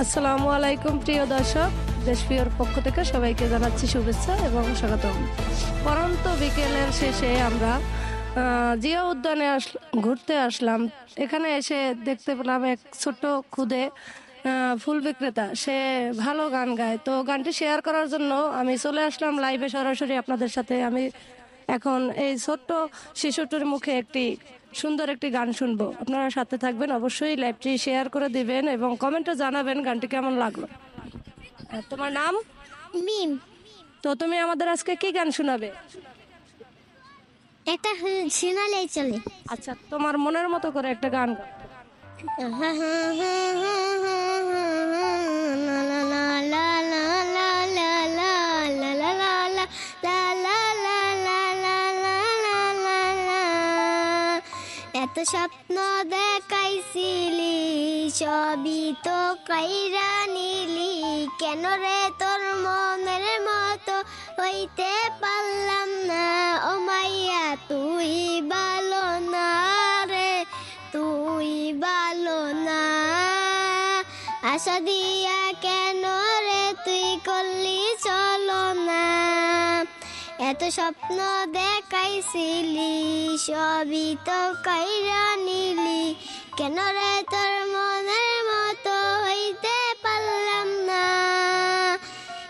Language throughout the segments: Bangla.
আসসালামু আলাইকুম প্রিয় দর্শক, দেশপ্রিয়র পক্ষ থেকে সবাইকে জানাচ্ছি শুভেচ্ছা এবং স্বাগতম। পরন্ত বিকেলের শেষে আমরা জিয়া উদ্যানে ঘুরতে আসলাম। এখানে এসে দেখতে পেলাম এক ছোট্ট খুদে ফুল বিক্রেতা। সে ভালো গান গায়, তো গানটি শেয়ার করার জন্য আমি চলে আসলাম লাইভে সরাসরি আপনাদের সাথে। আমি এখন এই ছোট্ট শিশুটির মুখে সুন্দর একটি গান শুনবো। আপনারা সাথে থাকবেন, অবশ্যই লাইভটি শেয়ার করে দিবেন এবং কমেন্টে জানাবেন গানটি কেমন লাগলো। তোমার নাম? মিম। তো তুমি আমাদের আজকে কি গান শোনাবে? এটা শোনালেই চলে। আচ্ছা, তোমার মনের মতো করে একটা গান গাও। এত স্বপ্ন দেখাইছিলি, সবই তো কাইরা নিলি, কেন রে তোর মনের মতো হইতে পারলাম না। ও মাইয়া তুই ভালো না রে, তুই ভালো না। আশা দিয়া কেন রে তুই করলি চলো না। এত স্বপ্ন দেখাইছিলি, সবই তো কাইরা নিলি, কেন রে তোর মনের মতো হইতে পারলাম না।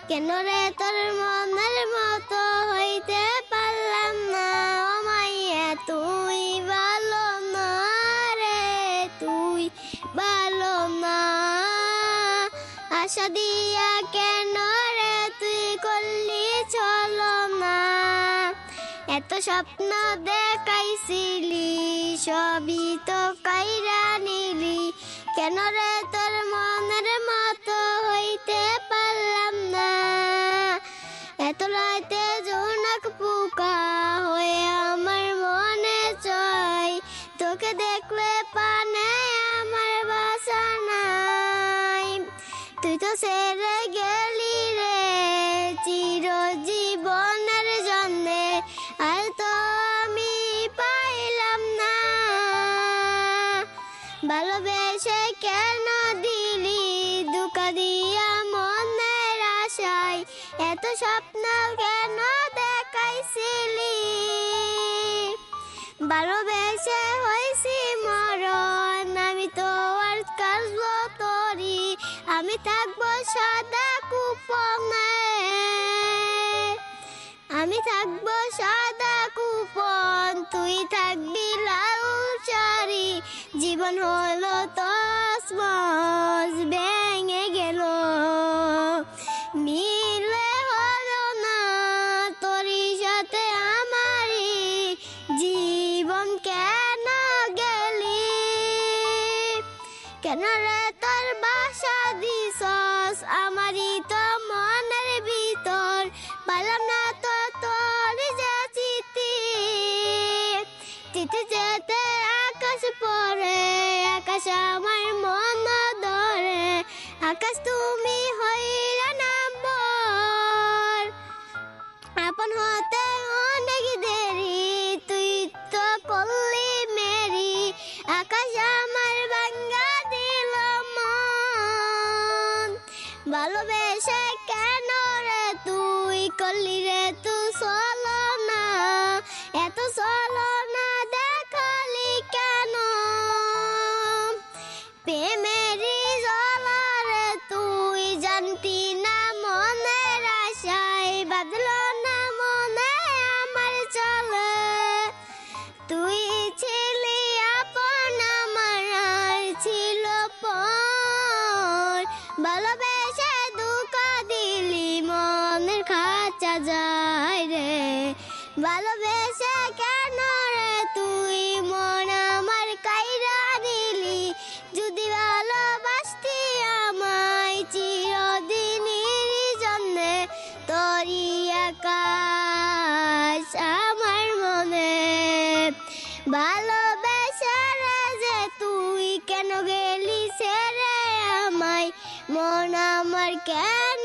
কেন রে তোর মনের মতো হইতে পারলাম না। ও মাইয়া তুই ভালো না রে, তুই ভালো না। আশা দিয়া কেন রে তুই করলি চলো না। এত স্বপ্ন দেখাইছিলি, সবই তো কাইরা নিলি, কেন রে তোর মনের মতো হইতে পারলাম না। এত রাতে জোনাক পোকা হয়ে আমার মনে চাই, তোকে দেখলে পানে আমার বাসা নাই। তুই তো ছেড়ে গেলি রে চিরজীবনের জন্যে, আর তো আমি পাইলাম না। ভালোবেসে কেন দিলি ধোঁকা দিয়া মনের আশায়, এত স্বপ্ন কেন দেখাইছিলি। ভালোবেসে হইছি মরণ, আমি তো আর কাজবো তোরি, আমি থাকবো সাদা কুপনে, আমি থাকবো সাদা কুপন, তুই থাকবি লাল শাড়ি। জীবন হলো তসমস ভেঙে গেল, মিলে হলো না তোরই সাথে আমারই। জীবন কেন গেলি, কেন রে তোর বাসা দিছস আমারই তো মনের ভিতর, পারলাম না তো তোর যে চিঠি। চিঠি যেতে আকাশ পড়ে, আকাশ আমার মন ধরে, আকাশ তুমি হইরা নাম্বর। আপন হতে অনেক দেরি, তুই তো পড়লি মেরি, আকাশ আমার ভাঙ্গা দিল মন। ভালোবেসে কেন রে তুই করলি রে তুই চলো না, এত চলো না দেখালি কেন। প্রেমেরই জ্বালারে তুই জানতি না মনের আশায়, বাদলো না মনে আমার চলে। তুই ছিলি আপন আমার আর ছিল পর, ভালোবেসে ধোঁকা দিলি মনের খাঁচা যায় রে। ভালোবেসে কেন রে তুই মন আমার কাইরা নিলি, যদি ভালোবাসতি আমায় চিরদিনের জন্যে, তোরই আকাশ আমার মনে। ভালোবেসে রে যে তুই কেন গেলি ছেড়ে আমায়, মন আমার কেন